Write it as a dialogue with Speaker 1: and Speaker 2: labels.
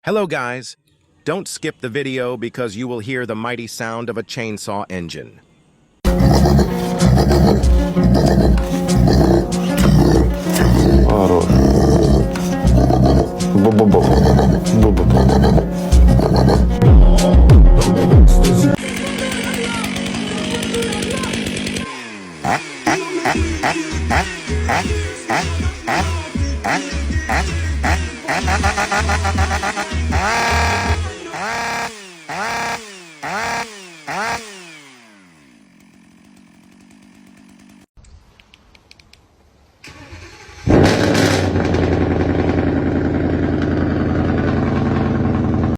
Speaker 1: Hello guys! Don't skip the video because you will hear the mighty sound of a chainsaw engine.
Speaker 2: Хорош. Бу-бу-бу. Бу-бу-бу.